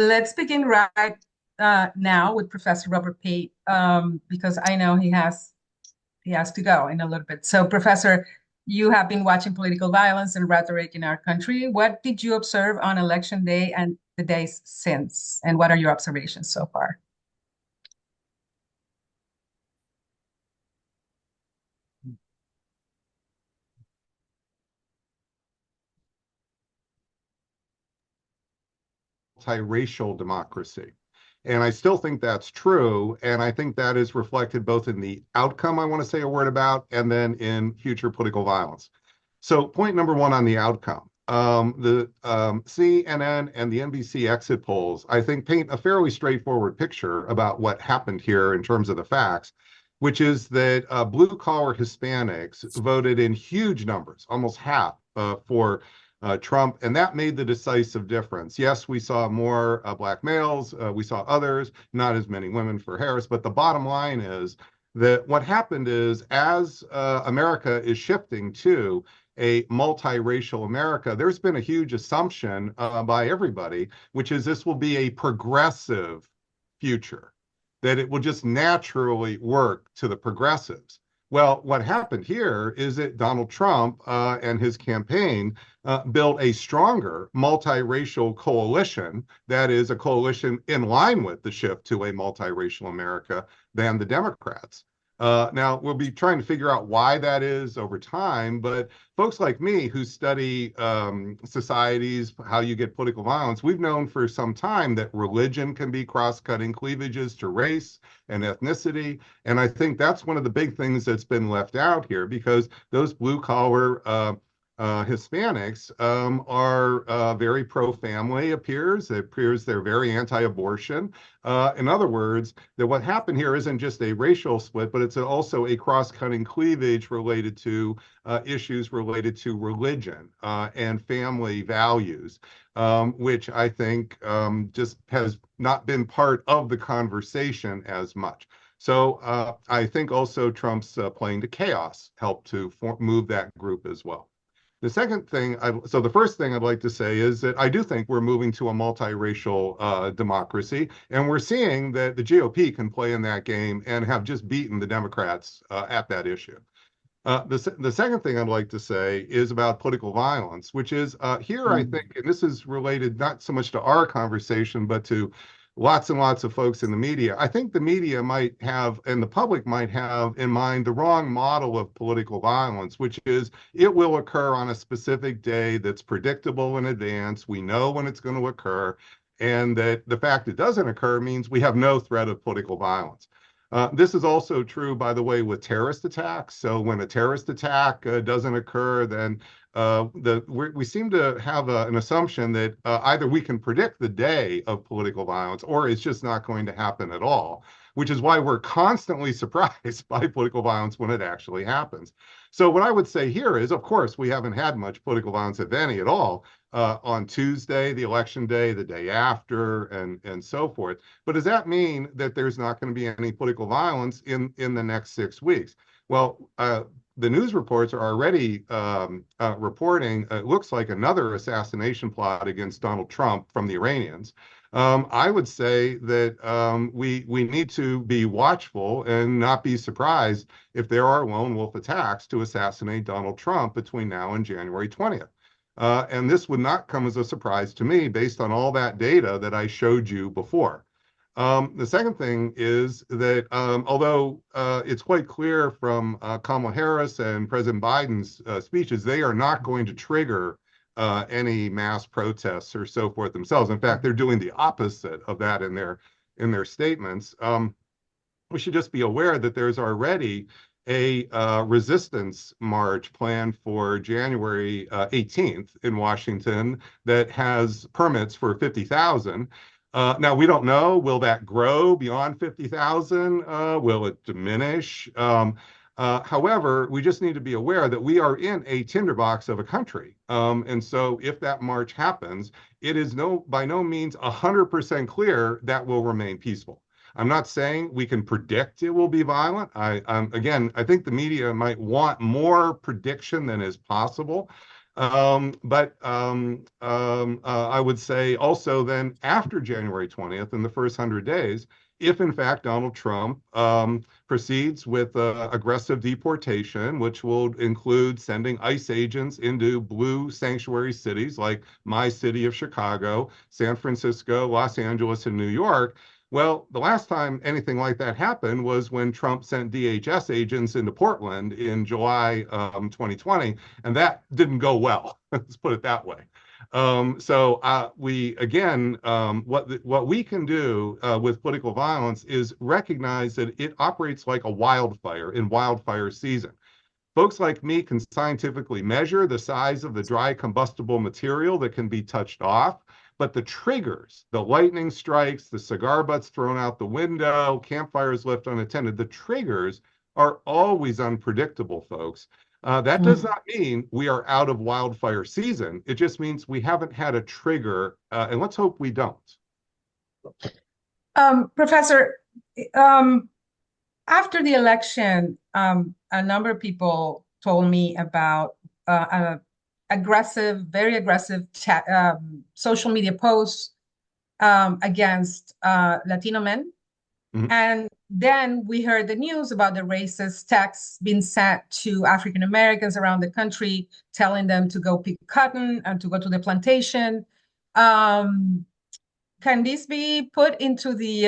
Let's begin right now with Professor Robert Pape, because I know he has to go in a little bit. So, Professor, you have been watching political violence and rhetoric in our country. What did you observe on election day and the days since? And what are your observations so far? Multiracial democracy. And I still think that's true. And I think that is reflected both in the outcome I want to say a word about and then in future political violence. So, point number one on the outcome. The CNN and the NBC exit polls, I think, paint a fairly straightforward picture about what happened here in terms of the facts, which is that blue collar Hispanics voted in huge numbers, almost half, for Trump, and that made the decisive difference. Yes, we saw more black males, we saw others, not as many women for Harris, but the bottom line is that what happened is as America is shifting to a multiracial America, there's been a huge assumption by everybody, which is this will be a progressive future, that it will just naturally work to the progressives. Well, what happened here is that Donald Trump and his campaign built a stronger multiracial coalition that is a coalition in line with the shift to a multiracial America than the Democrats. Now, we'll be trying to figure out why that is over time, but folks like me who study societies, how you get political violence, we've known for some time that religion can be cross-cutting cleavages to race and ethnicity. And I think that's one of the big things that's been left out here because those blue-collar Hispanics are very pro-family, appears. It appears they're very anti-abortion. In other words, that what happened here isn't just a racial split, but it's also a cross-cutting cleavage related to issues related to religion and family values, which I think just has not been part of the conversation as much. So I think also Trump's playing to chaos helped to move that group as well. So the first thing I'd like to say is that I do think we're moving to a multiracial democracy, and we're seeing that the GOP can play in that game and have just beaten the Democrats at that issue. The second thing I'd like to say is about political violence, which is here, I think, and this is related not so much to our conversation, but to lots and lots of folks in the media. I think the media might have, and the public might have in mind the wrong model of political violence, which is it will occur on a specific day that's predictable in advance. We know when it's going to occur, and that the fact it doesn't occur means we have no threat of political violence. This is also true, by the way, with terrorist attacks. So when a terrorist attack doesn't occur, then we seem to have an assumption that either we can predict the day of political violence or it's just not going to happen at all, which is why we're constantly surprised by political violence when it actually happens. So what I would say here is, of course, we haven't had much political violence, if any, at all, on Tuesday, the election day, the day after, and so forth. But does that mean that there's not going to be any political violence in the next 6 weeks? Well, the news reports are already reporting, it looks like another assassination plot against Donald Trump from the Iranians. I would say that we need to be watchful and not be surprised if there are lone wolf attacks to assassinate Donald Trump between now and January 20th. And this would not come as a surprise to me based on all that data that I showed you before. The second thing is that although it's quite clear from Kamala Harris and President Biden's speeches, they are not going to trigger any mass protests or so forth themselves. In fact, they're doing the opposite of that in their statements. We should just be aware that there's already a resistance march planned for January 18th in Washington that has permits for 50,000. Now, we don't know, will that grow beyond 50,000? Will it diminish? However, we just need to be aware that we are in a tinderbox of a country. And so if that march happens, it is by no means 100% clear that will remain peaceful. I'm not saying we can predict it will be violent. Again, I think the media might want more prediction than is possible. I would say also then after January 20th, in the first 100 days, if in fact Donald Trump proceeds with aggressive deportation, which will include sending ICE agents into blue sanctuary cities like my city of Chicago, San Francisco, Los Angeles, and New York. Well, the last time anything like that happened was when Trump sent DHS agents into Portland in July 2020, and that didn't go well. Let's put it that way. We again, what we can do with political violence is recognize that it operates like a wildfire in wildfire season. Folks like me can scientifically measure the size of the dry combustible material that can be touched off, but the triggers, the lightning strikes, the cigar butts thrown out the window, campfires left unattended, the triggers are always unpredictable, folks. That does not mean we are out of wildfire season. It just means we haven't had a trigger, and let's hope we don't. Professor, after the election, a number of people told me about very aggressive social media posts against Latino men. Mm-hmm. And then we heard the news about the racist texts being sent to African Americans around the country, telling them to go pick cotton and to go to the plantation. Can this be put into the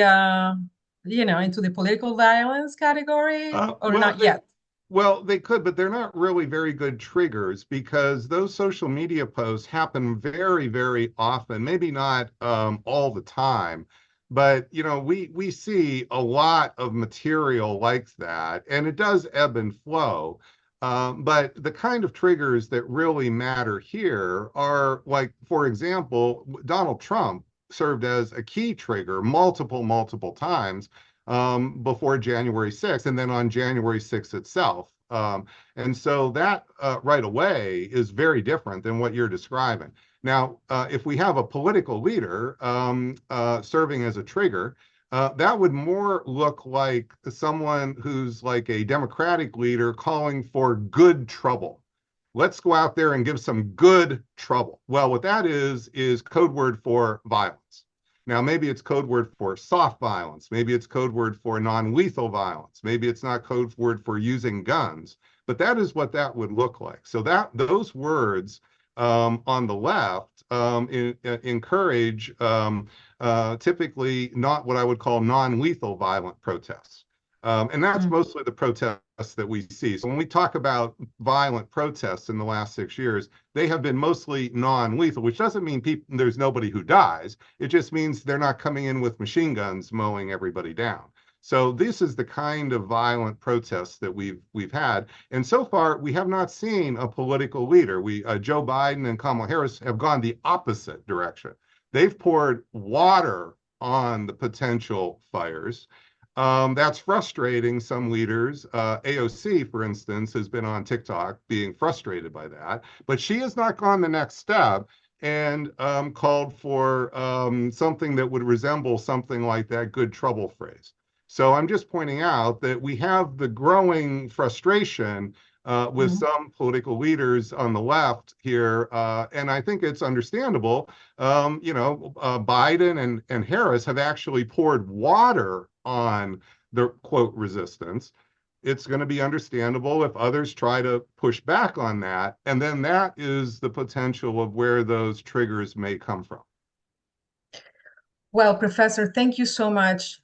into the political violence category, or not yet? Well, they could, but they're not really very good triggers because those social media posts happen very, very often, maybe not all the time. But, we see a lot of material like that, and it does ebb and flow. But the kind of triggers that really matter here are, like, for example, Donald Trump served as a key trigger multiple times before January 6th, and then on January 6th itself. And so that right away is very different than what you're describing. Now, if we have a political leader serving as a trigger, that would more look like someone who's like a Democratic leader calling for good trouble. Let's go out there and give some good trouble. Well, what that is code word for violence. Now, maybe it's code word for soft violence. Maybe it's code word for non-lethal violence. Maybe it's not code word for using guns, but that is what that would look like. So those words on the left encourage typically not what I would call non-lethal violent protests. And that's mostly the protests that we see. So when we talk about violent protests in the last 6 years, they have been mostly non-lethal, which doesn't mean there's nobody who dies. It just means they're not coming in with machine guns mowing everybody down. So this is the kind of violent protests that we've had. And so far, we have not seen a political leader. Joe Biden and Kamala Harris have gone the opposite direction. They've poured water on the potential fires. That's frustrating some leaders. AOC, for instance, has been on TikTok being frustrated by that, but she has not gone the next step and called for something that would resemble something like that good trouble phrase. So I'm just pointing out that we have the growing frustration with some political leaders on the left here, and I think it's understandable. Biden and Harris have actually poured water on the quote resistance. It's going to be understandable if others try to push back on that, and then that is the potential of where those triggers may come from. Well, Professor, thank you so much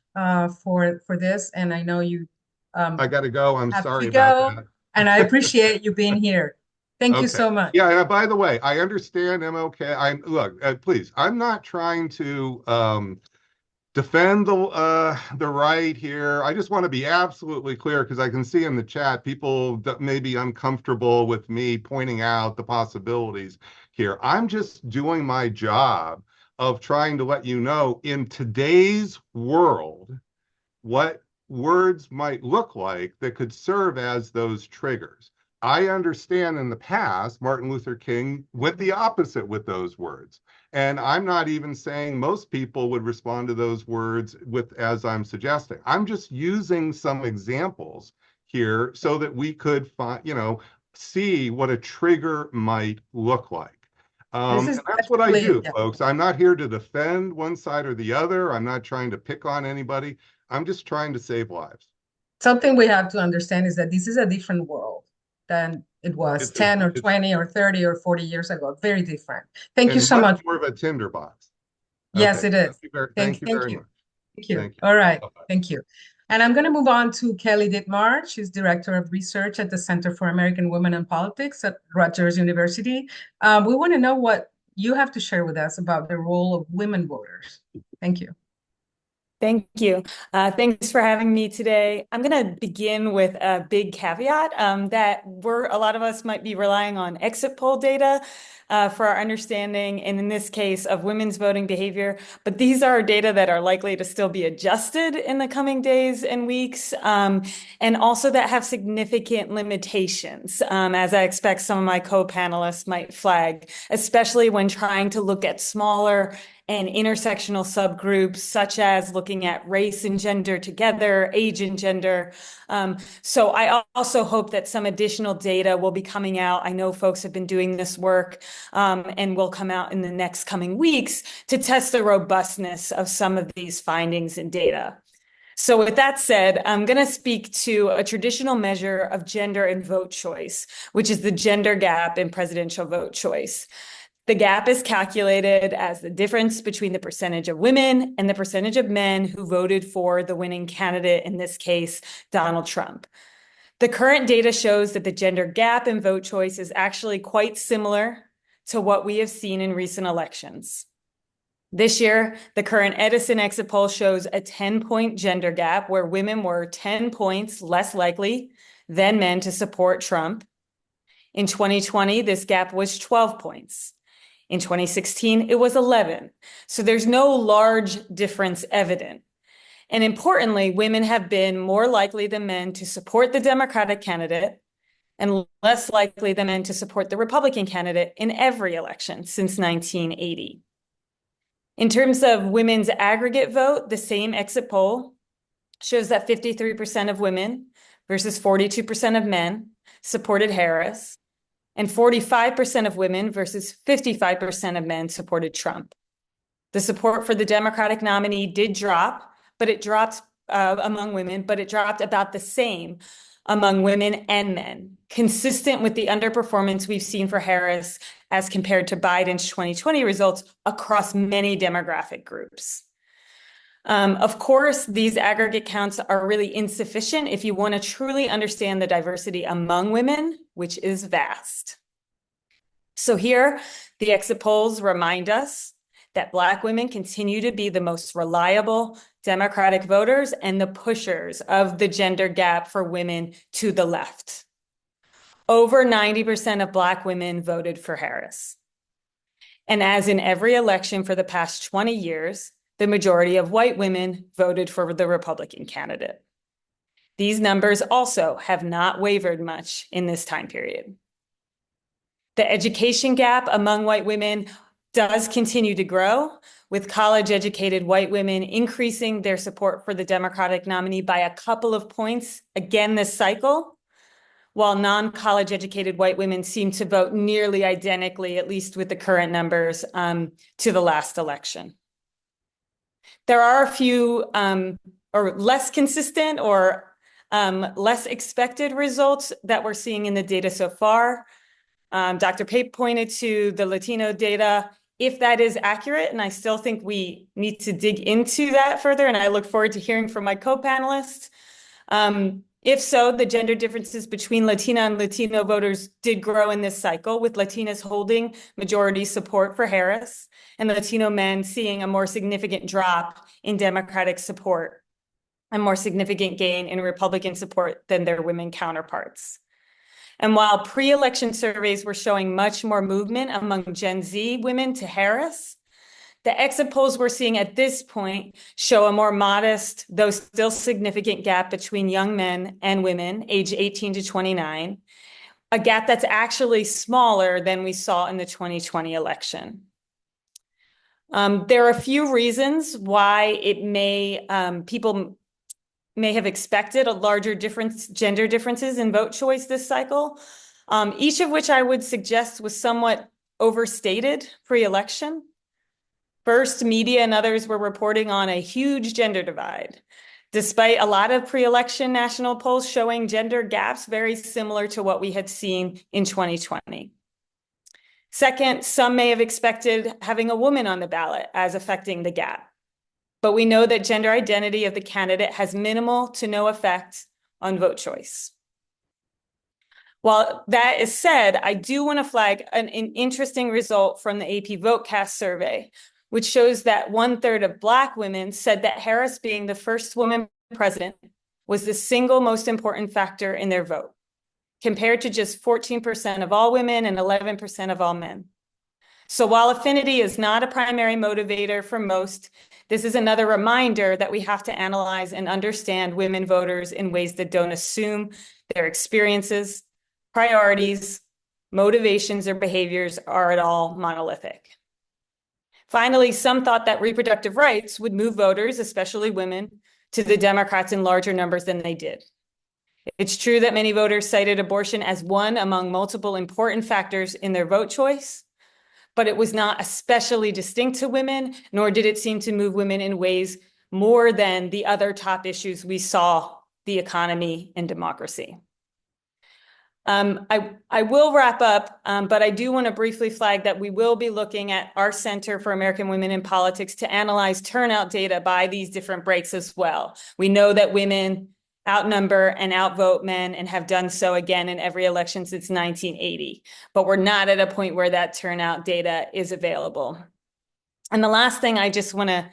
for this, and I know you. I got to go. I'm sorry about that. And I appreciate you being here. Thank you so much. Yeah. By the way, I understand MLK. Look, please. I'm not trying to defend the right here. I just want to be absolutely clear because I can see in the chat people that may be uncomfortable with me pointing out the possibilities here. I'm just doing my job of trying to let you know in today's world what words might look like that could serve as those triggers. I understand in the past, Martin Luther King went the opposite with those words. And I'm not even saying most people would respond to those words as I'm suggesting. I'm just using some examples here so that we could find, see what a trigger might look like. This And is that's what I do, yeah. folks. I'm not here to defend one side or the other. I'm not trying to pick on anybody. I'm just trying to save lives. Something we have to understand is that this is a different world than it was It's a, 10 or it's 20 or 30 or 40 years ago. Very different. Thank you and so much much. more of a tinderbox. Yes, Okay. it is. Thank you Thank very you. much. Thank you. Thank you. All right. Bye-bye. Thank you. And I'm going to move on to Kelly Dittmar. She's Director of Research at the Center for American Women and Politics at Rutgers University. We want to know what you have to share with us about the role of women voters. Thank you. Thank you. Thanks for having me today. I'm going to begin with a big caveat that a lot of us might be relying on exit poll data for our understanding, and in this case, of women's voting behavior. But these are data that are likely to still be adjusted in the coming days and weeks, and also that have significant limitations, as I expect some of my co-panelists might flag, especially when trying to look at smaller and intersectional subgroups, such as looking at race and gender together, age and gender. So I also hope that some additional data will be coming out. I know folks have been doing this work and will come out in the next coming weeks to test the robustness of some of these findings and data. So with that said, I'm going to speak to a traditional measure of gender and vote choice, which is the gender gap in presidential vote choice. The gap is calculated as the difference between the percentage of women and the percentage of men who voted for the winning candidate, in this case, Donald Trump. The current data shows that the gender gap in vote choice is actually quite similar to what we have seen in recent elections. This year, the current Edison exit poll shows a 10-point gender gap where women were 10 points less likely than men to support Trump. In 2020, this gap was 12 points. In 2016, it was 11. So there's no large difference evident. And importantly, women have been more likely than men to support the Democratic candidate and less likely than men to support the Republican candidate in every election since 1980. In terms of women's aggregate vote, the same exit poll shows that 53% of women versus 42% of men supported Harris, and 45% of women versus 55% of men supported Trump. The support for the Democratic nominee did drop, but it dropped among women, but it dropped about the same among women and men, consistent with the underperformance we've seen for Harris as compared to Biden's 2020 results across many demographic groups. Of course, these aggregate counts are really insufficient if you want to truly understand the diversity among women, which is vast. So here, the exit polls remind us that Black women continue to be the most reliable Democratic voters and the pushers of the gender gap for women to the left. Over 90% of Black women voted for Harris. And as in every election for the past 20 years, the majority of white women voted for the Republican candidate. These numbers also have not wavered much in this time period. The education gap among white women does continue to grow, with college-educated white women increasing their support for the Democratic nominee by a couple of points again this cycle, while non-college educated white women seem to vote nearly identically, at least with the current numbers, to the last election. There are a few or less consistent or less expected results that we're seeing in the data so far. Dr. Pape pointed to the Latino data. If that is accurate, and I still think we need to dig into that further, and I look forward to hearing from my co-panelists. If so, the gender differences between Latina and Latino voters did grow in this cycle, with Latinas holding majority support for Harris and Latino men seeing a more significant drop in Democratic support, a more significant gain in Republican support than their women counterparts. And while pre-election surveys were showing much more movement among Gen Z women to Harris, the exit polls we're seeing at this point show a more modest, though still significant gap between young men and women, age 18 to 29, a gap that's actually smaller than we saw in the 2020 election. There are a few reasons why people may have expected a larger gender differences in vote choice this cycle. each of which I would suggest was somewhat overstated pre-election. First, media and others were reporting on a huge gender divide, despite a lot of pre-election national polls showing gender gaps very similar to what we had seen in 2020. Second, some may have expected having a woman on the ballot as affecting the gap. But we know that gender identity of the candidate has minimal to no effect on vote choice. While that is said, I do want to flag an interesting result from the AP VoteCast survey, which shows that 1/3 of Black women said that Harris being the first woman president was the single most important factor in their vote, compared to just 14% of all women and 11% of all men. So while affinity is not a primary motivator for most, this is another reminder that we have to analyze and understand women voters in ways that don't assume their experiences, priorities, motivations, or behaviors are at all monolithic. Finally, some thought that reproductive rights would move voters, especially women, to the Democrats in larger numbers than they did. It's true that many voters cited abortion as one among multiple important factors in their vote choice, but it was not especially distinct to women, nor did it seem to move women in ways more than the other top issues we saw, the economy and democracy. I will wrap up, but I do want to briefly flag that we will be looking at our Center for American Women in Politics to analyze turnout data by these different breaks as well. We know that women outnumber and outvote men and have done so again in every election since 1980, but we're not at a point where that turnout data is available. And the last thing I just want to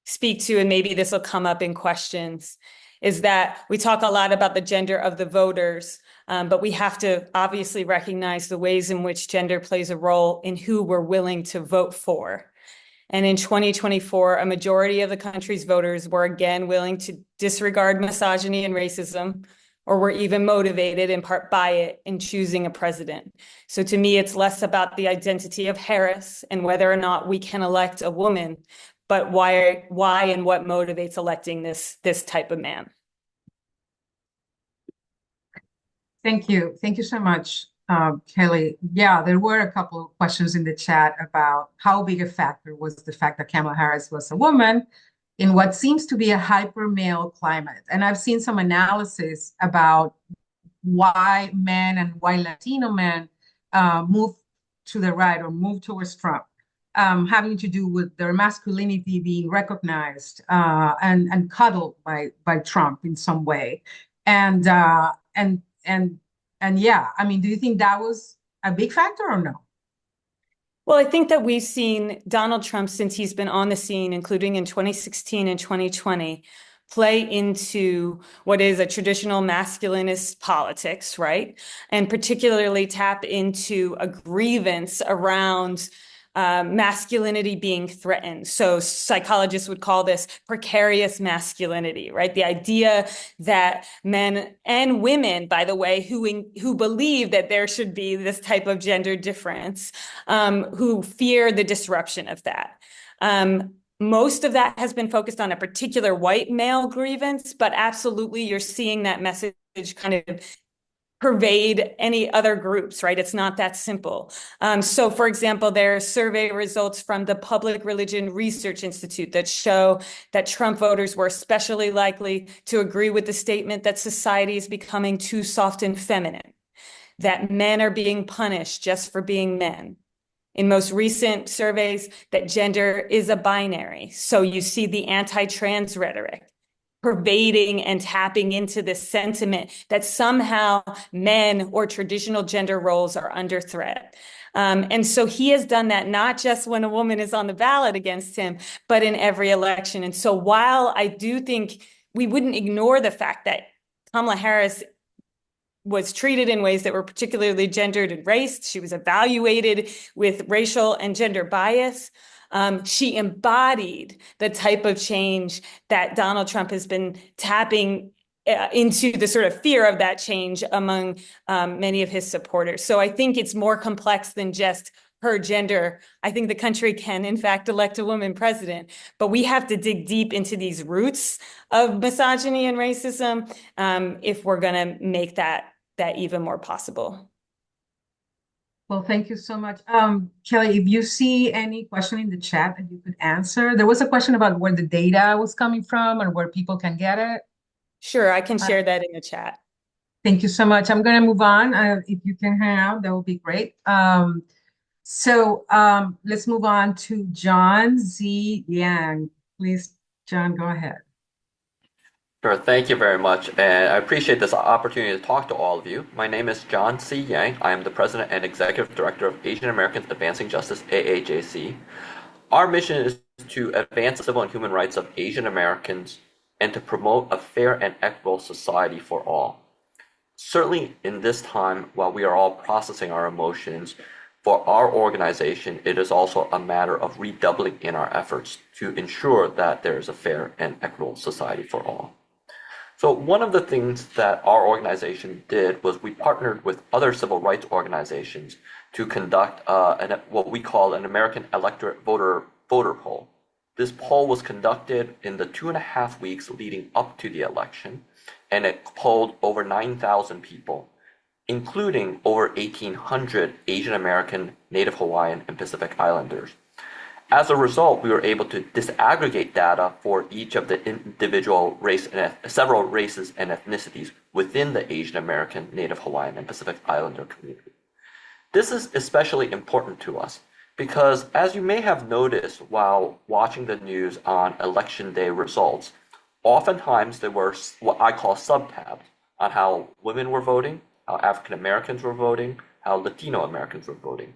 speak to, and maybe this will come up in questions, is that we talk a lot about the gender of the voters, but we have to obviously recognize the ways in which gender plays a role in who we're willing to vote for. And in 2024, a majority of the country's voters were again willing to disregard misogyny and racism, or were even motivated in part by it in choosing a president. So to me, it's less about the identity of Harris and whether or not we can elect a woman, but why and what motivates electing this type of man. Thank you. Thank you so much, Kelly. Yeah, there were a couple of questions in the chat about how big a factor was the fact that Kamala Harris was a woman in what seems to be a hyper male climate. And I've seen some analysis about why men and why Latino men move to the right or move towards Trump, having to do with their masculinity being recognized and cuddled by Trump in some way. And yeah, I mean, do you think that was a big factor or no? Well, I think that we've seen Donald Trump, since he's been on the scene, including in 2016 and 2020, play into what is a traditional masculinist politics, right? And particularly tap into a grievance around masculinity being threatened. So psychologists would call this precarious masculinity, right? The idea that men and women, by the way, who believe that there should be this type of gender difference, who fear the disruption of that. Most of that has been focused on a particular white male grievance, but absolutely you're seeing that message kind of pervade any other groups, right? It's not that simple. So for example, there are survey results from the Public Religion Research Institute that show that Trump voters were especially likely to agree with the statement that society is becoming too soft and feminine, that men are being punished just for being men. In most recent surveys, that gender is a binary. So you see the anti-trans rhetoric pervading and tapping into this sentiment that somehow men or traditional gender roles are under threat. And so he has done that not just when a woman is on the ballot against him, but in every election. And so while I do think we wouldn't ignore the fact that Kamala Harris was treated in ways that were particularly gendered and race, she was evaluated with racial and gender bias, she embodied the type of change that Donald Trump has been tapping into, the sort of fear of that change among many of his supporters. So I think it's more complex than just her gender. I think the country can, in fact, elect a woman president, but we have to dig deep into these roots of misogyny and racism if we're going to make that even more possible. Well, thank you so much. Kelly, if you see any question in the chat that you could answer, there was a question about where the data was coming from and where people can get it. Sure, I can Uh, share that in the chat. Thank you so much. I'm going to move on. If you can hang out, that would be great. Let's move on to John Z. Yang. Please, John, go ahead. Sure, thank you very much, and I appreciate this opportunity to talk to all of you. My name is John C. Yang. I am the President and Executive Director of Asian Americans Advancing Justice, AAJC. Our mission is to advance the civil and human rights of Asian Americans and to promote a fair and equitable society for all. Certainly in this time, while we are all processing our emotions, for our organization, it is also a matter of redoubling in our efforts to ensure that there is a fair and equitable society for all. So one of the things that our organization did was we partnered with other civil rights organizations to conduct what we call an American electorate voter poll. This poll was conducted in the 2.5 weeks leading up to the election, and it polled over 9,000 people, including over 1,800 Asian American, Native Hawaiian, and Pacific Islanders. As a result, we were able to disaggregate data for each of the individual several races and ethnicities within the Asian American, Native Hawaiian, and Pacific Islander community. This is especially important to us because, as you may have noticed while watching the news on election day results, oftentimes there were what I call subtabs on how women were voting, how African Americans were voting, how Latino Americans were voting.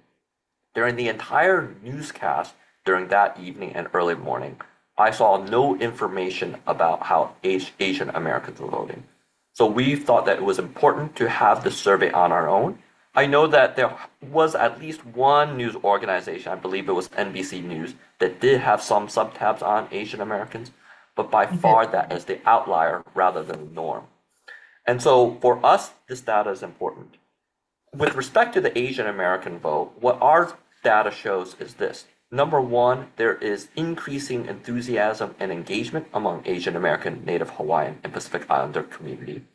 During the entire newscast during that evening and early morning, I saw no information about how Asian Americans were voting. So we thought that it was important to have this survey on our own. I know that there was at least one news organization, I believe it was NBC News, that did have some subtabs on Asian Americans, but by far that is the outlier rather than the norm. And so for us, this data is important. With respect to the Asian American vote, what our data shows is this. Number one, there is increasing enthusiasm and engagement among Asian American, Native Hawaiian, and Pacific Islander community.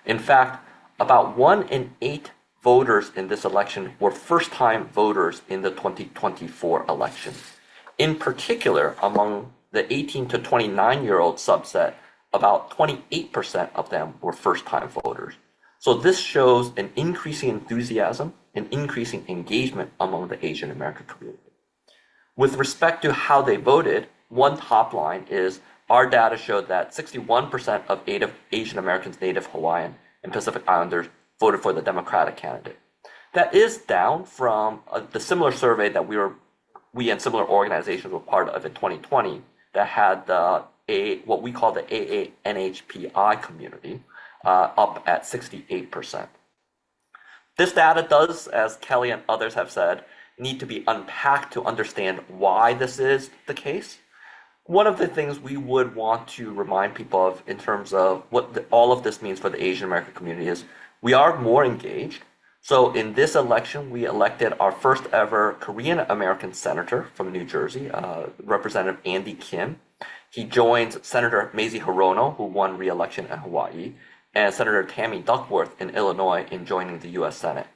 In fact, about 1 in 8 voters in this election were first-time voters in the 2024 election. In particular, among the 18 to 29-year-old subset, about 28% of them were first-time voters. So this shows an increasing enthusiasm and increasing engagement among the Asian American community. With respect to how they voted, one top line is our data showed that 61% of Asian Americans, Native Hawaiian, and Pacific Islanders voted for the Democratic candidate. That is down from the similar survey that we and similar organizations were part of in 2020 that had what we call the AANHPI community up at 68%. This data does, as Kelly and others have said, need to be unpacked to understand why this is the case. One of the things we would want to remind people of in terms of what all of this means for the Asian American community is we are more engaged. So in this election, we elected our first ever Korean American senator from New Jersey, Representative Andy Kim. He joins Senator Mazie Hirono, who won re-election in Hawaii, and Senator Tammy Duckworth in Illinois in joining the U.S. Senate.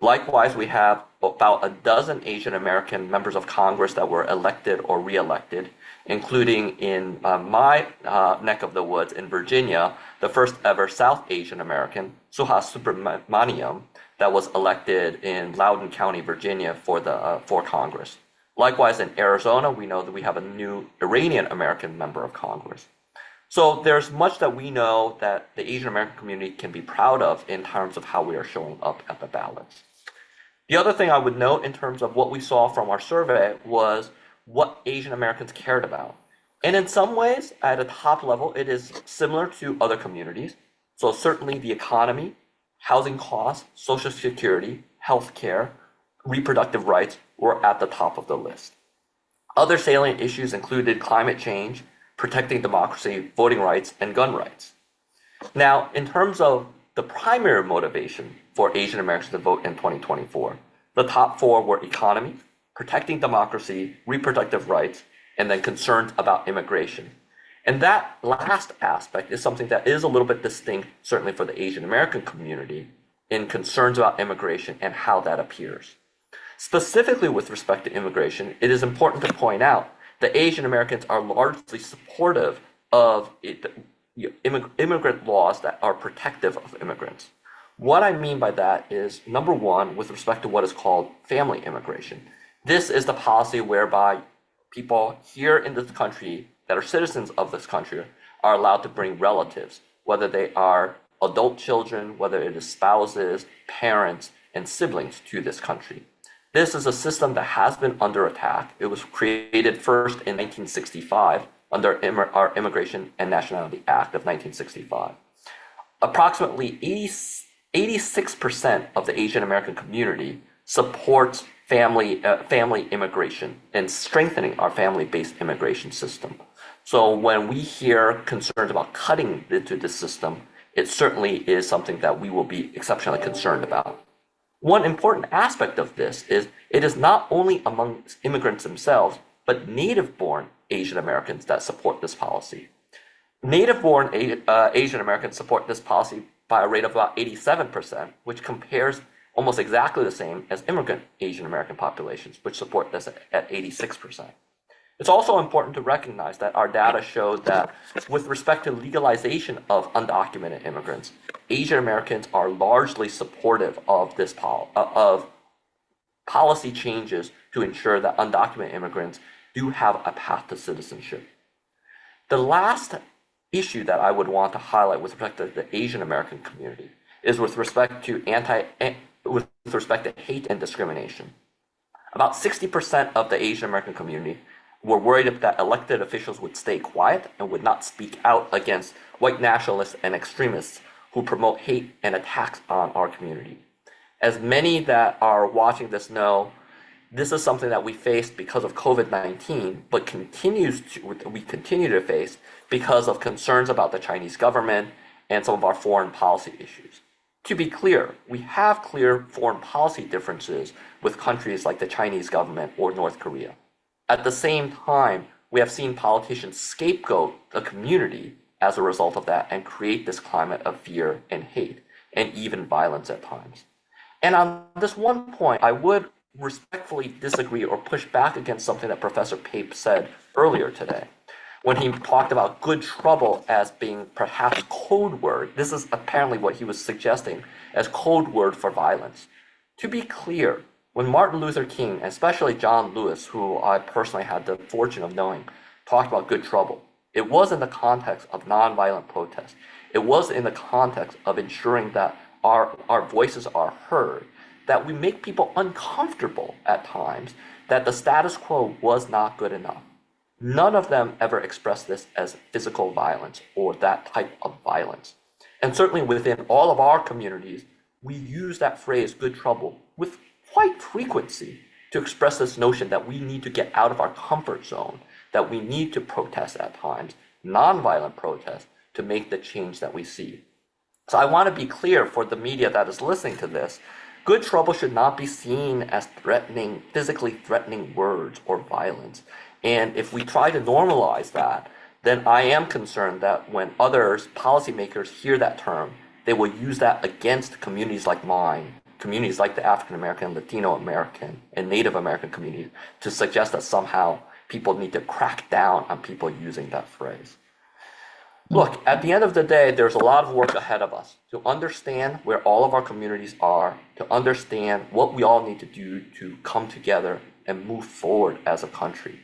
Likewise, we have about a dozen Asian American members of Congress that were elected or re-elected, including in my neck of the woods in Virginia, the first ever South Asian American, Suhas Subramaniam, that was elected in Loudoun County, Virginia for Congress. Likewise, in Arizona, we know that we have a new Iranian American member of Congress. So there's much that we know that the Asian American community can be proud of in terms of how we are showing up at the ballots. The other thing I would note in terms of what we saw from our survey was what Asian Americans cared about. And in some ways, at a top level, it is similar to other communities. So certainly the economy, housing costs, Social Security, healthcare, reproductive rights were at the top of the list. Other salient issues included climate change, protecting democracy, voting rights, and gun rights. Now, in terms of the primary motivation for Asian Americans to vote in 2024, the top 4 were economy, protecting democracy, reproductive rights, and then concerns about immigration. And that last aspect is something that is a little bit distinct, certainly for the Asian American community, in concerns about immigration and how that appears. Specifically with respect to immigration, it is important to point out that Asian Americans are largely supportive of immigrant laws that are protective of immigrants. What I mean by that is, number one, with respect to what is called family immigration. This is the policy whereby people here in this country that are citizens of this country are allowed to bring relatives, whether they are adult children, whether it is spouses, parents, and siblings to this country. This is a system that has been under attack. It was created first in 1965 under our Immigration and Nationality Act of 1965. Approximately 86% of the Asian American community supports family immigration and strengthening our family-based immigration system. So when we hear concerns about cutting into this system, it certainly is something that we will be exceptionally concerned about. One important aspect of this is it is not only among immigrants themselves, but native-born Asian Americans that support this policy. Native-born Asian Americans support this policy by a rate of about 87%, which compares almost exactly the same as immigrant Asian American populations, which support this at 86%. It's also important to recognize that our data showed that with respect to legalization of undocumented immigrants, Asian Americans are largely supportive of this of policy changes to ensure that undocumented immigrants do have a path to citizenship. The last issue that I would want to highlight with respect to the Asian American community is with respect to hate and discrimination. About 60% of the Asian American community were worried that elected officials would stay quiet and would not speak out against white nationalists and extremists who promote hate and attacks on our community. As many that are watching this know, this is something that we faced because of COVID-19, but we continue to face because of concerns about the Chinese government and some of our foreign policy issues. To be clear, we have clear foreign policy differences with countries like the Chinese government or North Korea. At the same time, we have seen politicians scapegoat the community as a result of that and create this climate of fear and hate and even violence at times. And on this one point, I would respectfully disagree or push back against something that Professor Pape said earlier today. When he talked about good trouble as being perhaps code word, this is apparently what he was suggesting as code word for violence. To be clear, when Martin Luther King, especially John Lewis, who I personally had the fortune of knowing, talked about good trouble, it was in the context of nonviolent protest. It was in the context of ensuring that our voices are heard, that we make people uncomfortable at times, that the status quo was not good enough. None of them ever expressed this as physical violence or that type of violence. And certainly within all of our communities, we use that phrase, good trouble, with quite frequency to express this notion that we need to get out of our comfort zone, that we need to protest at times, nonviolent protest, to make the change that we see. So I want to be clear for the media that is listening to this, good trouble should not be seen as physically threatening words or violence. And if we try to normalize that, then I am concerned that when others, policymakers, hear that term, they will use that against communities like mine, communities like the African American, Latino American, and Native American communities, to suggest that somehow people need to crack down on people using that phrase. Look, at the end of the day, there's a lot of work ahead of us to understand where all of our communities are, to understand what we all need to do to come together and move forward as a country.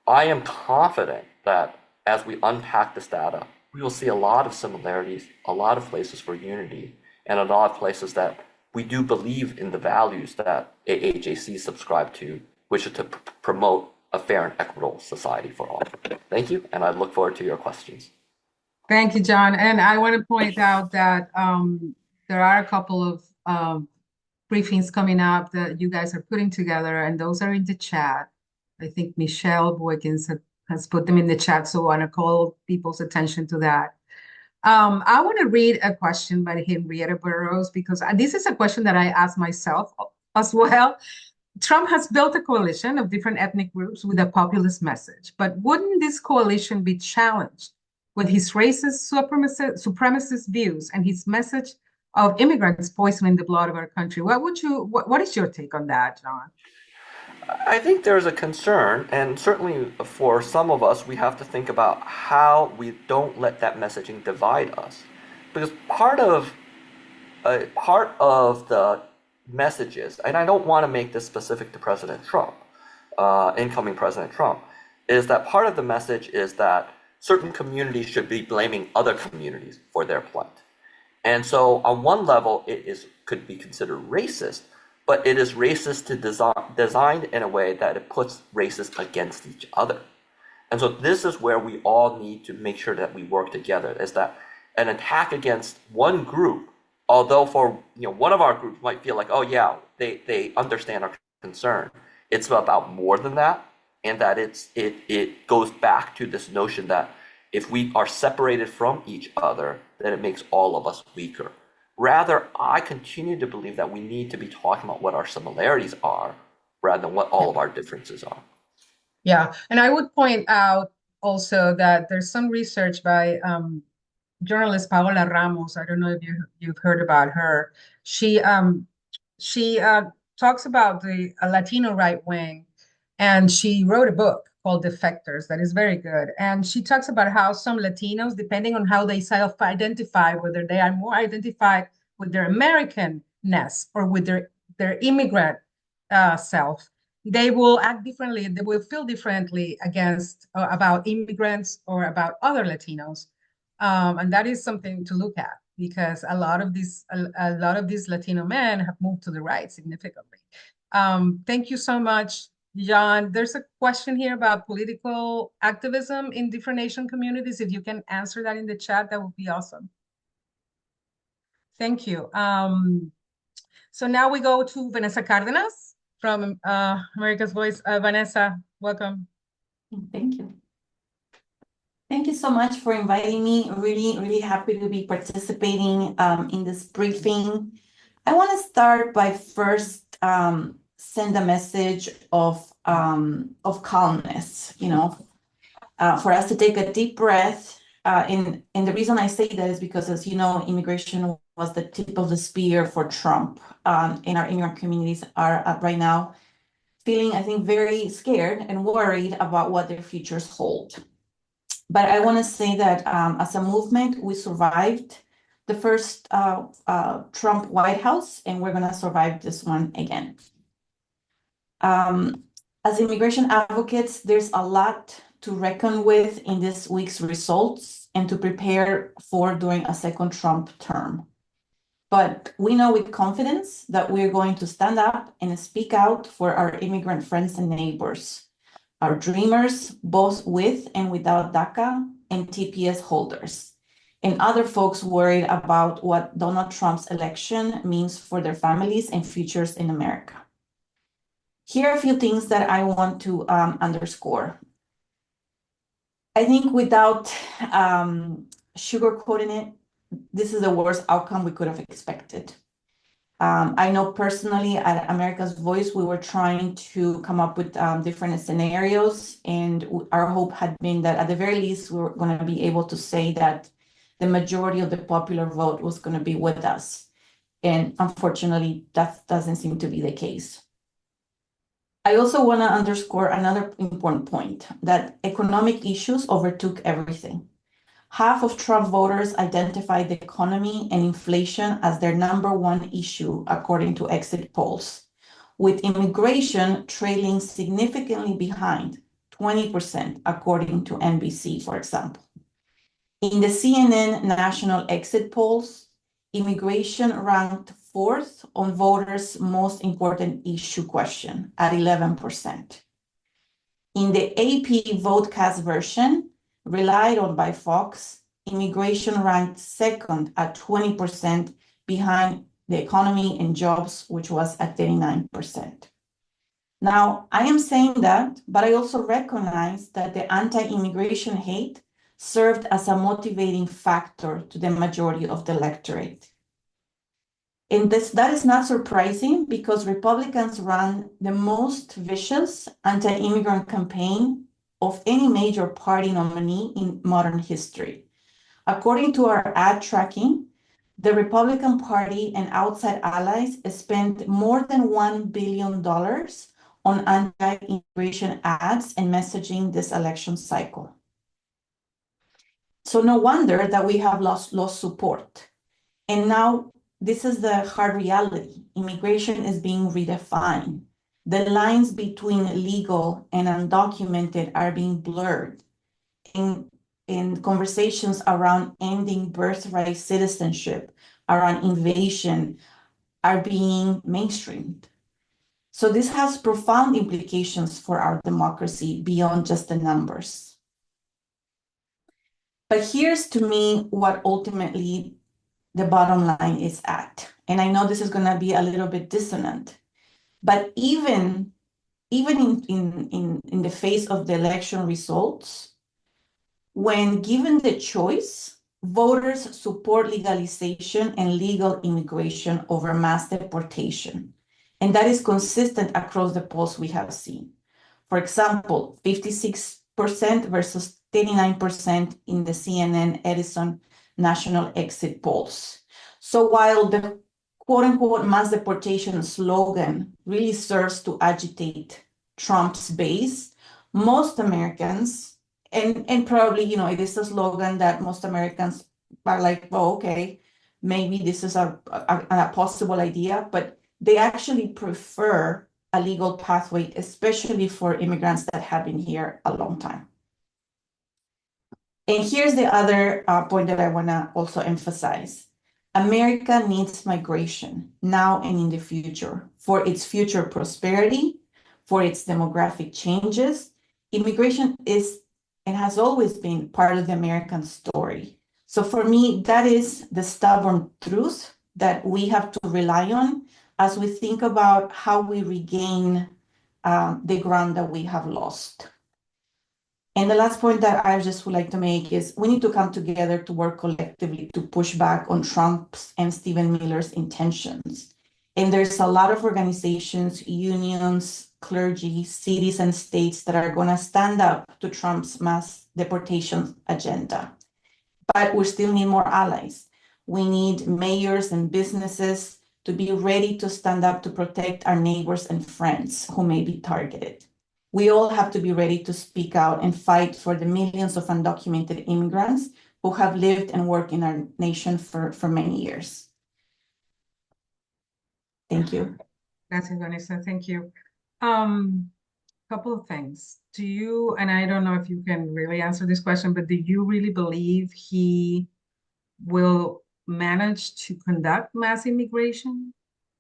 I am confident that as we unpack this data, we will see a lot of similarities, a lot of places for unity, and a lot of places that we do believe in the values that AAJC subscribe to, which is to promote a fair and equitable society for all. Thank you, and I look forward to your questions. Thank you, John. And I want to point out that there are a couple of briefings coming up that you guys are putting together, and those are in the chat. I think Michelle Boykins has put them in the chat, so I want to call people's attention to that. I want to read a question by Henrietta Burroughs, because this is a question that I asked myself as well. Trump has built a coalition of different ethnic groups with a populist message, but wouldn't this coalition be challenged with his racist supremacist views and his message of immigrants poisoning the blood of our country. What is your take on that, John? I think there's a concern, and certainly for some of us, we have to think about how we don't let that messaging divide us. Because part of the messages, and I don't want to make this specific to President Trump, incoming President Trump, is that part of the message is that certain communities should be blaming other communities for their plight. And so on one level, could be considered racist, but it is racist to designed in a way that it puts races against each other. And so this is where we all need to make sure that we work together, is that an attack against one group, although for one of our groups might feel like, oh yeah, they understand our concern, it's about more than that, and that it goes back to this notion that if we are separated from each other, then it makes all of us weaker. Rather, I continue to believe that we need to be talking about what our similarities are rather than what all of our differences are. Yeah, and I would point out also that there's some research by journalist Paola Ramos. I don't know if you've heard about her. She talks about the Latino right wing, and she wrote a book called Defectors that is very good. And she talks about how some Latinos, depending on how they self-identify, whether they are more identified with their Americanness or with their immigrant self, they will act differently. They will feel differently against about immigrants or about other Latinos. And that is something to look at, because a lot of these Latino men have moved to the right significantly. Thank you so much, John. There's a question here about political activism in different Asian communities. If you can answer that in the chat, that would be awesome. Thank you. So now we go to Vanessa Cardenas from America's Voice. Vanessa, welcome. Thank you. Thank you so much for inviting me. Really, really happy to be participating in this briefing. I want to start by first send a message of calmness, for us to take a deep breath. And the reason I say that is because, as you know, immigration was the tip of the spear for Trump. And our immigrant communities are right now feeling, I think, very scared and worried about what their futures hold. But I want to say that as a movement, we survived the first Trump White House, and we're going to survive this one again. As immigration advocates, there's a lot to reckon with in this week's results and to prepare for during a second Trump term. But we know with confidence that we're going to stand up and speak out for our immigrant friends and neighbors, our dreamers, both with and without DACA, and TPS holders, and other folks worried about what Donald Trump's election means for their families and futures in America. Here are a few things that I want to underscore. I think without sugarcoating it, this is the worst outcome we could have expected. I know personally at America's Voice, we were trying to come up with different scenarios, and our hope had been that at the very least, we were going to be able to say that the majority of the popular vote was going to be with us. And unfortunately, that doesn't seem to be the case. I also want to underscore another important point, that economic issues overtook everything. Half of Trump voters identified the economy and inflation as their #1 issue, according to exit polls, with immigration trailing significantly behind, 20%, according to NBC, for example. In the CNN national exit polls, immigration ranked 4th on voters' most important issue question at 11%. In the AP Votecast version, relied on by Fox, immigration ranked 2nd at 20% behind the economy and jobs, which was at 39%. Now, I am saying that, but I also recognize that the anti-immigration hate served as a motivating factor to the majority of the electorate. And that is not surprising, because Republicans ran the most vicious anti-immigrant campaign of any major party nominee in modern history. According to our ad tracking, the Republican Party and outside allies spent more than $1 billion on anti-immigration ads and messaging this election cycle. So no wonder that we have lost support. And now this is the hard reality. Immigration is being redefined. The lines between legal and undocumented are being blurred. In conversations around ending birthright citizenship, around invasion, are being mainstreamed. So this has profound implications for our democracy beyond just the numbers. But here's to me what ultimately the bottom line is at. And I know this is going to be a little bit dissonant, but even in the face of the election results, when given the choice, voters support legalization and legal immigration over mass deportation. And that is consistent across the polls we have seen. For example, 56% versus 39% in the CNN Edison national exit polls. So while the quote unquote mass deportation slogan really serves to agitate Trump's base, most Americans, and probably, it is a slogan that most Americans are like, oh, okay, maybe this is a possible idea, but they actually prefer a legal pathway, especially for immigrants that have been here a long time. And here's the other point that I want to also emphasize. America needs migration now and in the future for its future prosperity, for its demographic changes. Immigration is and has always been part of the American story. So for me, that is the stubborn truth that we have to rely on as we think about how we regain the ground that we have lost. And the last point that I just would like to make is we need to come together to work collectively to push back on Trump's and Stephen Miller's intentions. And there's a lot of organizations, unions, clergy, cities, and states that are going to stand up to Trump's mass deportation agenda. But we still need more allies. We need mayors and businesses to be ready to stand up to protect our neighbors and friends who may be targeted. We all have to be ready to speak out and fight for the millions of undocumented immigrants who have lived and worked in our nation for many years. Thank you. Gracias, Vanessa. Thank you. Couple of things. Do you, and I don't know if you can really answer this question, but do you really believe he will manage to conduct mass immigration?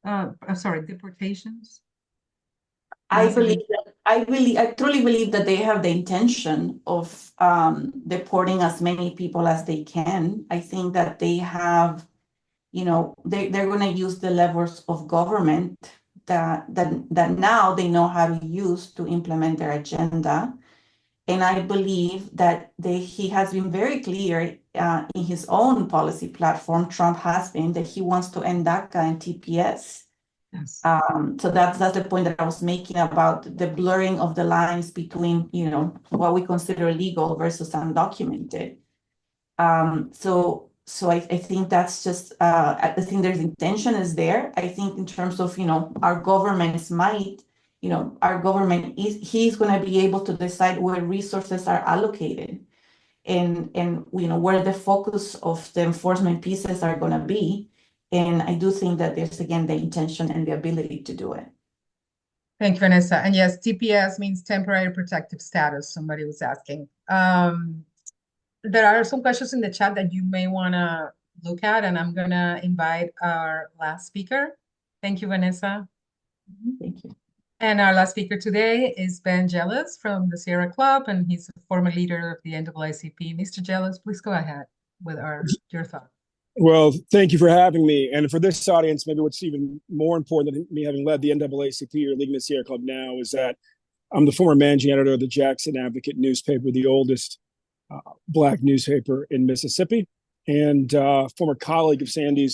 Deportations? I truly believe that they have the intention of deporting as many people as they can. I think that they have, they're going to use the levers of government that now they know how to use to implement their agenda. And I believe that he has been very clear in his own policy platform, Trump has been, that he wants to end DACA and TPS. Yes. So that's the point that I was making about the blurring of the lines between, what we consider legal versus undocumented. So I think that's just, I think there's intention is there. I think in terms of, our government's might, our government he's going to be able to decide where resources are allocated and where the focus of the enforcement pieces are going to be. And I do think that there's, again, the intention and the ability to do it. Thank you, Vanessa. And yes, TPS means temporary protective status. Somebody was asking. There are some questions in the chat that you may want to look at, and I'm going to invite our last speaker. Thank you, Vanessa. Thank you. And our last speaker today is Ben Jealous from the Sierra Club, and he's a former leader of the NAACP. Mr. Jealous, please go ahead with your thought. Well, thank you for having me. And for this audience, maybe what's even more important than me having led the NAACP or leading the Sierra Club now is that I'm the former managing editor of the Jackson Advocate newspaper, the oldest Black newspaper in Mississippi, and former colleague of Sandy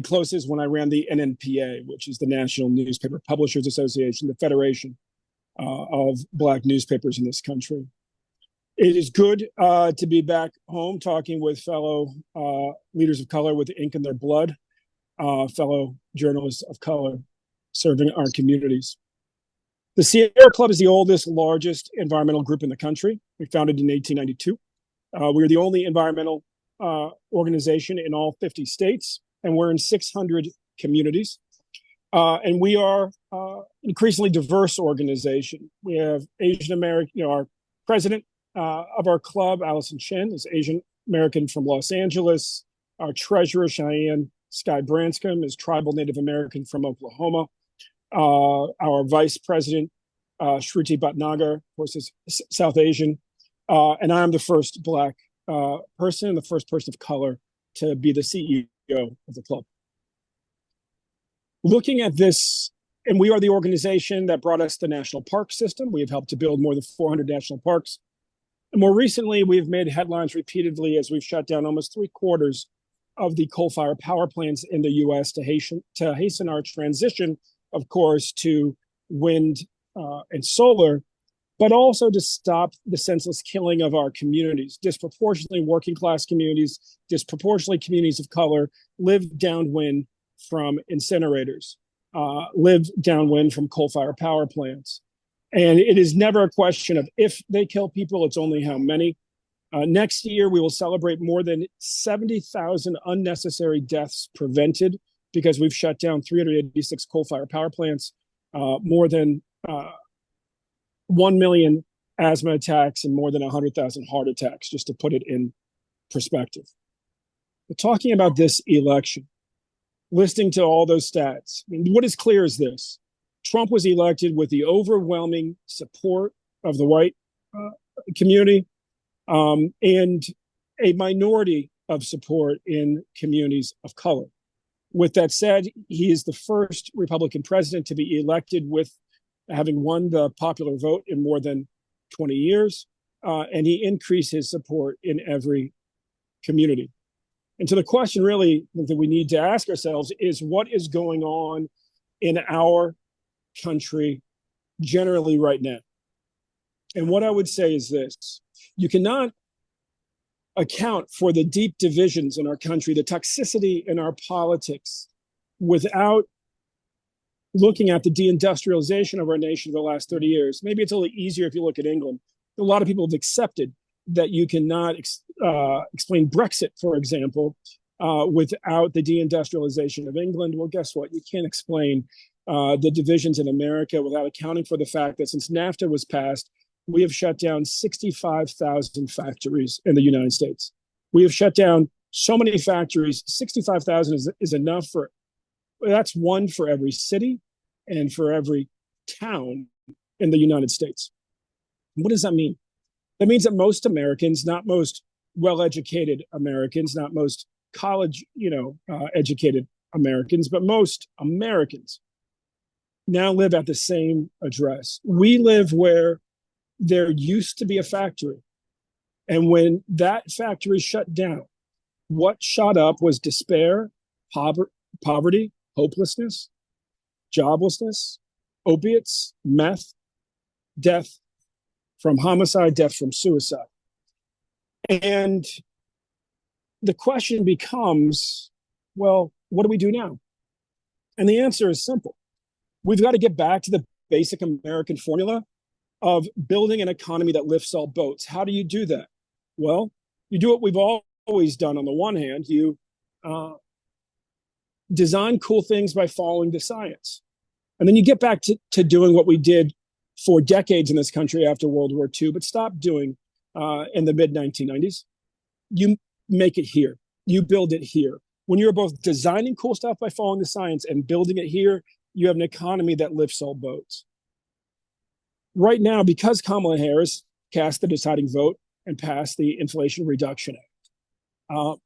Close's when I ran the NNPA, which is the National Newspaper Publishers Association, the federation of Black newspapers in this country. It is good to be back home talking with fellow leaders of color with ink in their blood, fellow journalists of color serving our communities. The Sierra Club is the oldest, largest environmental group in the country. We founded in 1892. We're the only environmental organization in all 50 states, and we're in 600 communities. And we are increasingly diverse organization. We have Asian American, our president of our club, Allison Chen, is Asian American from Los Angeles. Our treasurer, Cheyenne Sky Branscombe, is tribal Native American from Oklahoma. Our vice president, Shruti Bhatnagar, of course, is South Asian. And I'm the first Black person, the first person of color to be the CEO of the club. Looking at this, and we are the organization that brought us the national park system. We have helped to build more than 400 national parks. And more recently, we've made headlines repeatedly as we've shut down almost 3/4 of the coal-fired power plants in the U.S. to hasten our transition, of course, to wind and solar, but also to stop the senseless killing of our communities. Disproportionately working-class communities, disproportionately communities of color live downwind from incinerators, live downwind from coal-fired power plants. And it is never a question of if they kill people, it's only how many. Next year, we will celebrate more than 70,000 unnecessary deaths prevented because we've shut down 386 coal-fired power plants, more than 1 million asthma attacks, and more than 100,000 heart attacks, just to put it in perspective. But talking about this election, listening to all those stats, I mean, what is clear is this. Trump was elected with the overwhelming support of the white community and a minority of support in communities of color. With that said, he is the first Republican president to be elected with having won the popular vote in more than 20 years, and he increased his support in every community. And so the question really that we need to ask ourselves is what is going on in our country generally right now? And what I would say is this: you cannot account for the deep divisions in our country, the toxicity in our politics, without looking at the deindustrialization of our nation for the last 30 years. Maybe it's a little easier if you look at England. A lot of people have accepted that you cannot explain Brexit, for example, without the deindustrialization of England. Well, guess what? You can't explain the divisions in America without accounting for the fact that since NAFTA was passed, we have shut down 65,000 factories in the United States. We have shut down so many factories. 65,000 is enough for, that's one for every city and for every town in the United States. What does that mean? That means that most Americans, not most well-educated Americans, not most college, educated Americans, but most Americans now live at the same address. We live where there used to be a factory. And when that factory shut down, what shot up was despair, poverty, hopelessness, joblessness, opiates, meth, death from homicide, death from suicide. And the question becomes, well, what do we do now? And the answer is simple. We've got to get back to the basic American formula of building an economy that lifts all boats. How do you do that? Well, you do what we've always done. On the one hand, you design cool things by following the science. And then you get back to doing what we did for decades in this country after World War II, but stopped doing in the mid-1990s. You make it here. You build it here. When you're both designing cool stuff by following the science and building it here, you have an economy that lifts all boats. Right now, because Kamala Harris cast the deciding vote and passed the Inflation Reduction Act,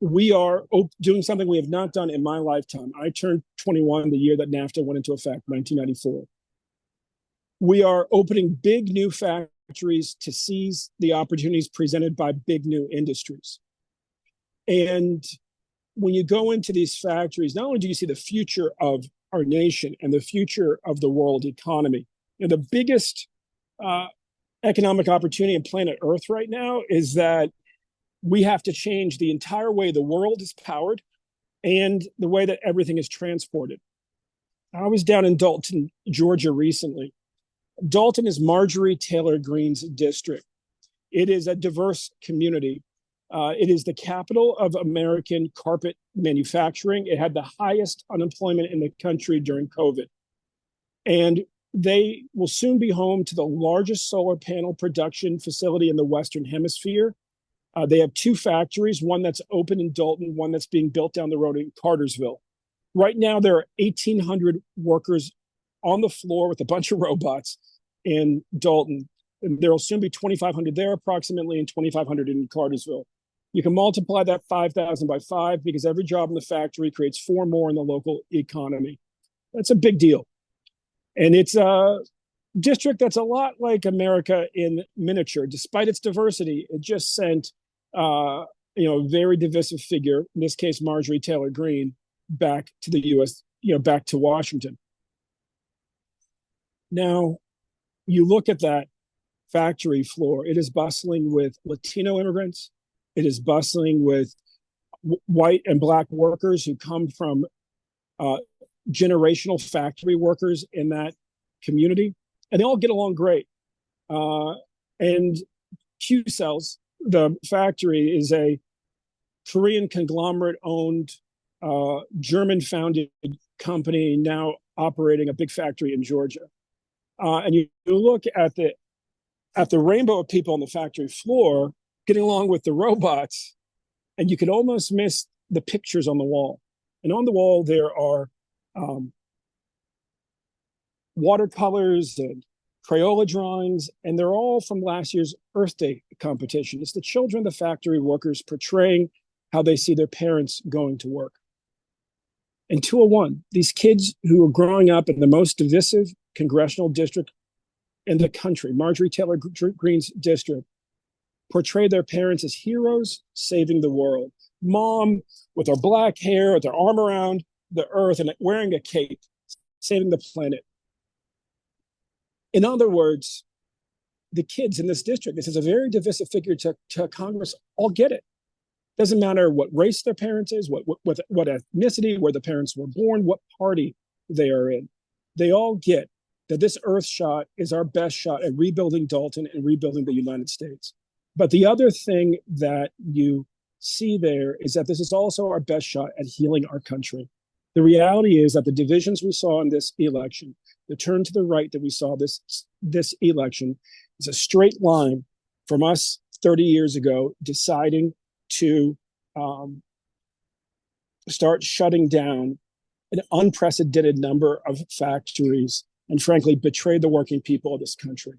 we are doing something we have not done in my lifetime. I turned 21 the year that NAFTA went into effect, 1994. We are opening big new factories to seize the opportunities presented by big new industries. And when you go into these factories, not only do you see the future of our nation and the future of the world economy, the biggest economic opportunity on planet Earth right now is that we have to change the entire way the world is powered and the way that everything is transported. I was down in Dalton, Georgia recently. Dalton is Marjorie Taylor Greene's district. It is a diverse community. It is the capital of American carpet manufacturing. It had the highest unemployment in the country during COVID. And they will soon be home to the largest solar panel production facility in the Western Hemisphere. They have two factories, one that's open in Dalton, one that's being built down the road in Cartersville. Right now, there are 1,800 workers on the floor with a bunch of robots in Dalton. And there will soon be 2,500 there approximately and 2,500 in Cartersville. You can multiply that 5,000 by 5 because every job in the factory creates 4 more in the local economy. That's a big deal. And it's a district that's a lot like America in miniature. Despite its diversity, it just sent a very divisive figure, in this case, Marjorie Taylor Greene, back to the U.S., back to Washington. Now, you look at that factory floor, it is bustling with Latino immigrants. It is bustling with white and Black workers who come from generational factory workers in that community, and they all get along great. And Q-Cells, the factory, is a Korean conglomerate-owned, German-founded company now operating a big factory in Georgia. And you look at the rainbow of people on the factory floor getting along with the robots, and you could almost miss the pictures on the wall. And on the wall, there are watercolors and Crayola drawings, and they're all from last year's Earth Day competition. It's the children of the factory workers portraying how they see their parents going to work. In 201, these kids who are growing up in the most divisive congressional district in the country, Marjorie Taylor Greene's district, portray their parents as heroes saving the world. Mom with her black hair, with her arm around the earth and wearing a cape, saving the planet. In other words, the kids in this district, this is a very divisive figure to Congress, all get it. Doesn't matter what race their parents is, what ethnicity, where the parents were born, what party they are in. They all get that this Earth shot is our best shot at rebuilding Dalton and rebuilding the United States. But the other thing that you see there is that this is also our best shot at healing our country. The reality is that the divisions we saw in this election, the turn to the right that we saw this election, is a straight line from us 30 years ago deciding to start shutting down an unprecedented number of factories and frankly betray the working people of this country.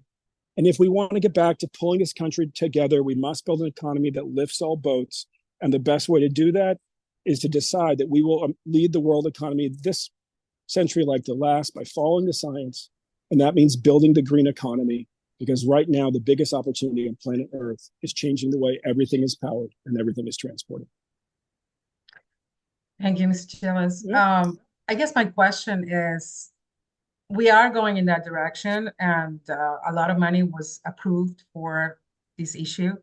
And if we want to get back to pulling this country together, we must build an economy that lifts all boats. And the best way to do that is to decide that we will lead the world economy this century like the last by following the science. And that means building the green economy, because right now the biggest opportunity on planet Earth is changing the way everything is powered and everything is transported. Thank you, Mr. Chillis. Yeah. I guess my question is, we are going in that direction, and a lot of money was approved for this issue.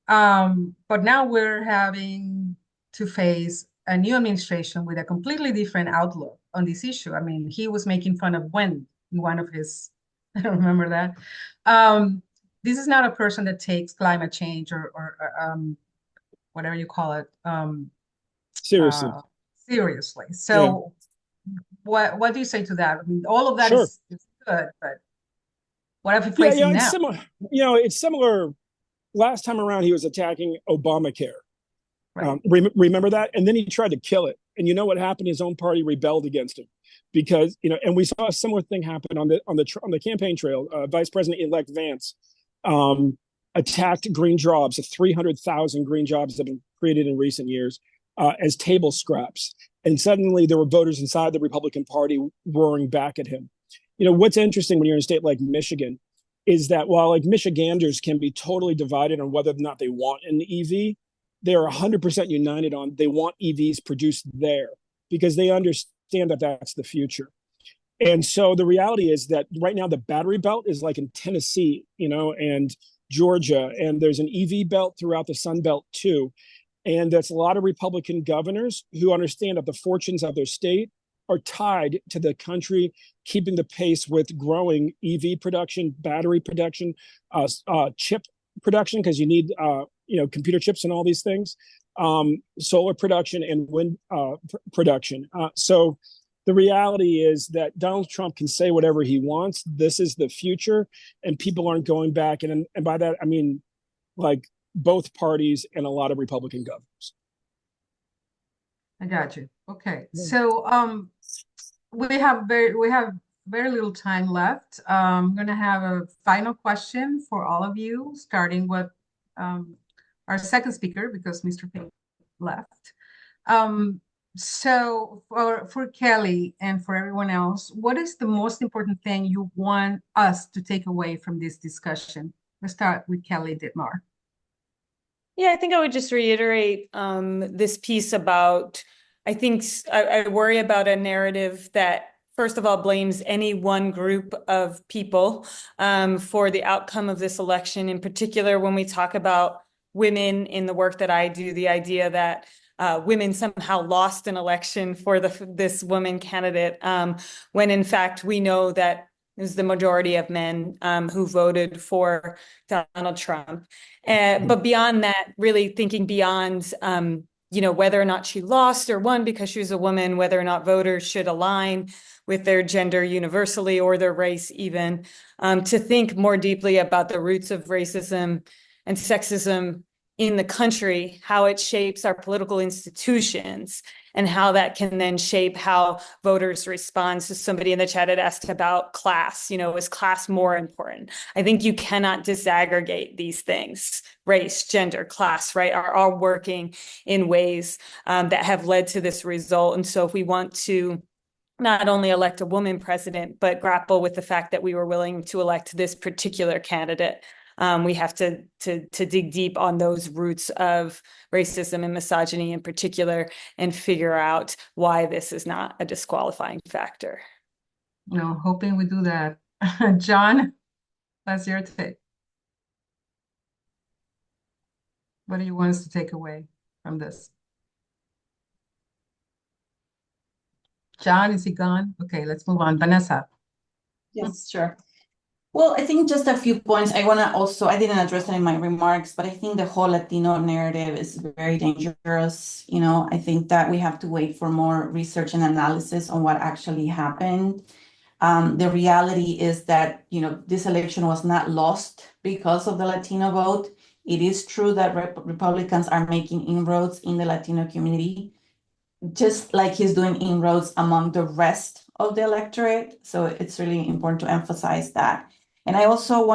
But now we're having to face a new administration with a completely different outlook on this issue. I mean, he was making fun of wind in one of his, I don't remember that. This is not a person that takes climate change or whatever you call it seriously. Seriously. So what do you say to that? I mean, all of that is good, but what are we facing now? It's similar. It's similar. Last time around, he was attacking Obamacare. Right. Remember that? And then he tried to kill it. And you know what happened? His own party rebelled against him because, and we saw a similar thing happen on the campaign trail. Vice President-elect Vance attacked green jobs. 300,000 green jobs have been created in recent years as table scraps. And suddenly there were voters inside the Republican Party roaring back at him. What's interesting when you're in a state like Michigan is that while like Michiganders can be totally divided on whether or not they want an EV, they are 100% united on they want EVs produced there because they understand that that's the future. And so the reality is that right now the battery belt is like in Tennessee, and Georgia, and there's an EV belt throughout the Sun Belt too. And that's a lot of Republican governors who understand that the fortunes of their state are tied to the country keeping the pace with growing EV production, battery production, chip production, because you need computer chips and all these things, solar production and wind production. So the reality is that Donald Trump can say whatever he wants. This is the future, and people aren't going back. And by that, I mean, like, both parties and a lot of Republican governors. I got you. Okay. So we have very little time left. I'm going to have a final question for all of you, starting with our second speaker, because Mr. Pape left. So for Kelly and for everyone else, what is the most important thing you want us to take away from this discussion? Let's start with Kelly Dittmar. Yeah, I think I would just reiterate this piece about, I worry about a narrative that, first of all, blames any one group of people for the outcome of this election. In particular, when we talk about women in the work that I do, the idea that women somehow lost an election for this woman candidate, when in fact we know that it was the majority of men who voted for Donald Trump. But beyond that, really thinking beyond, whether or not she lost or won because she was a woman, whether or not voters should align with their gender universally or their race even, to think more deeply about the roots of racism and sexism in the country, how it shapes our political institutions, and how that can then shape how voters respond. So somebody in the chat had asked about class, is class more important? I think you cannot disaggregate these things. Race, gender, class, right, are all working in ways that have led to this result. And so if we want to not only elect a woman president, but grapple with the fact that we were willing to elect this particular candidate, we have to dig deep on those roots of racism and misogyny in particular, and figure out why this is not a disqualifying factor. Hoping we do that. John, that's your take. What do you want us to take away from this? John, is he gone? Okay, let's move on. Vanessa. Yes, sure. Well, I think just a few points. I didn't address it in my remarks, but I think the whole Latino narrative is very dangerous. I think that we have to wait for more research and analysis on what actually happened. The reality is that, this election was not lost because of the Latino vote. It is true that Republicans are making inroads in the Latino community, just like he's doing inroads among the rest of the electorate. So it's really important to emphasize that. And I also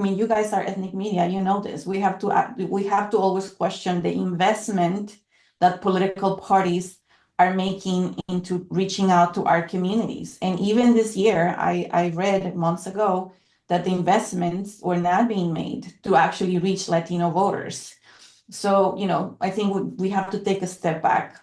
you guys are ethnic media, this. We have to always question the investment that political parties are making into reaching out to our communities. And even this year, I read months ago that the investments were not being made to actually reach Latino voters. So, I think we have to take a step back.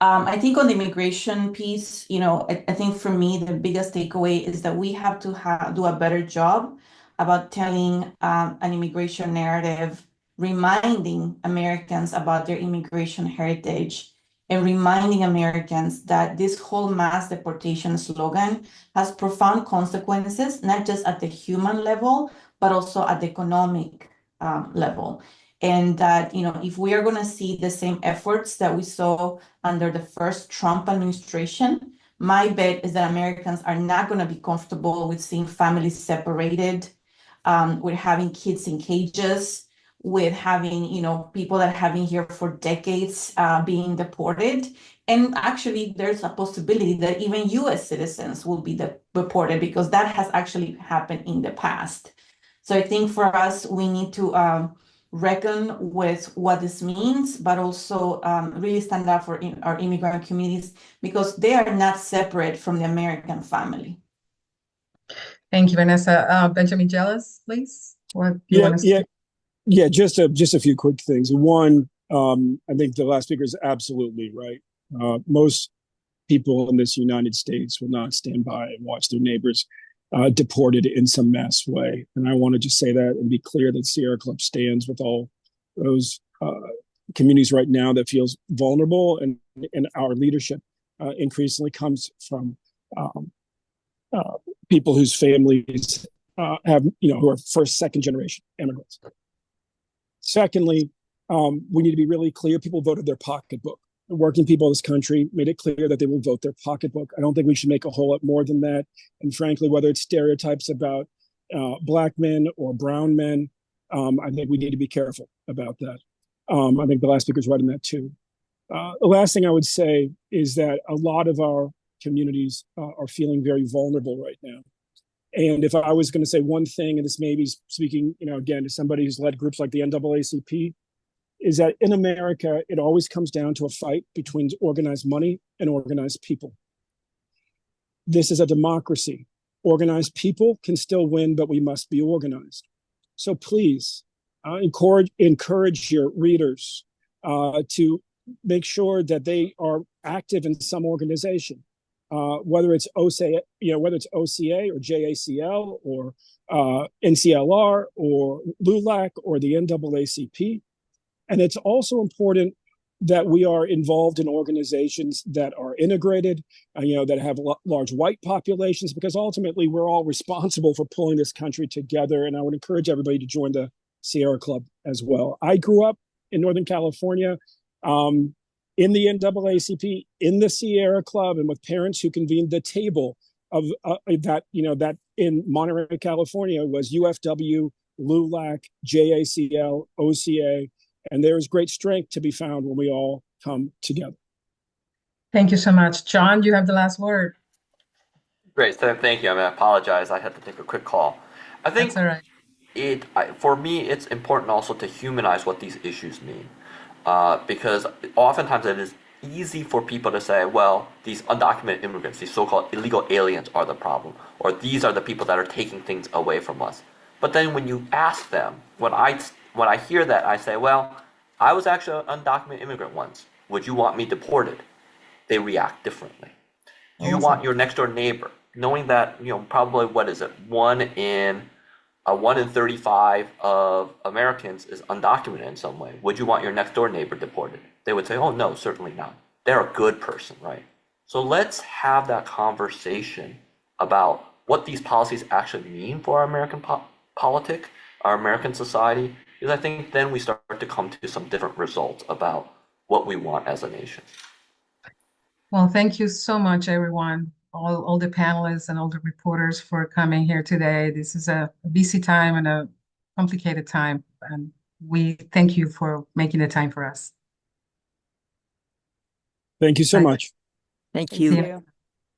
I think on the immigration piece, I think for me, the biggest takeaway is that we have to do a better job about telling an immigration narrative, reminding Americans about their immigration heritage, and reminding Americans that this whole mass deportation slogan has profound consequences, not just at the human level, but also at the economic level. And that, if we are going to see the same efforts that we saw under the first Trump administration, my bet is that Americans are not going to be comfortable with seeing families separated, with having kids in cages, with having, people that have been here for decades being deported. And actually, there's a possibility that even U.S. citizens will be deported, because that has actually happened in the past. So I think for us, we need to reckon with what this means, but also really stand up for our immigrant communities, because they are not separate from the American family. Thank you, Vanessa. Benjamin Jealous, please. What do you want to say? Yeah, just a few quick things. One, I think the last speaker is absolutely right. Most people in this United States will not stand by and watch their neighbors deported in some mass way. And I want to just say that and be clear that Sierra Club stands with all those communities right now that feels vulnerable, and our leadership increasingly comes from people whose families have, who are first, second generation immigrants. Secondly, we need to be really clear. People voted their pocketbook. The working people of this country made it clear that they will vote their pocketbook. I don't think we should make a whole lot more than that. And frankly, whether it's stereotypes about Black men or brown men, I think we need to be careful about that. I think the last speaker's right on that too. The last thing I would say is that a lot of our communities are feeling very vulnerable right now. And if I was going to say one thing, and this may be speaking, again, to somebody who's led groups like the NAACP, is that in America, it always comes down to a fight between organized money and organized people. This is a democracy. Organized people can still win, but we must be organized. So please encourage your readers to make sure that they are active in some organization, whether it's OCA, whether it's OCA or JACL or NCLR or LULAC or the NAACP. And it's also important that we are involved in organizations that are integrated, that have large white populations, because ultimately we're all responsible for pulling this country together. And I would encourage everybody to join the Sierra Club as well. I grew up in Northern California, in the NAACP, in the Sierra Club, and with parents who convened the table of that in Monterey, California was UFW, LULAC, JACL, OCA. And there is great strength to be found when we all come together. Thank you so much. John, you have the last word. Great, thank you. I apologize. I had to take a quick call. I think That's all right. for me, it's important also to humanize what these issues mean. Because oftentimes it is easy for people to say, well, these undocumented immigrants, these so-called illegal aliens are the problem, or these are the people that are taking things away from us. But then when you ask them, when I hear that, I say, well, I was actually an undocumented immigrant once. Would you want me deported? They react differently. Do you want your next door neighbor, knowing that, probably, what is it? 1 in 35 of Americans is undocumented in some way. Would you want your next door neighbor deported? They would say, oh, no, certainly not. They're a good person, right? So let's have that conversation about what these policies actually mean for our American politic, our American society, because I think then we start to come to some different results about what we want as a nation. Well, thank you so much, everyone, all the panelists and all the reporters for coming here today. This is a busy time and a complicated time, and we thank you for making the time for us. Thank you so much. Thank Thank you. you.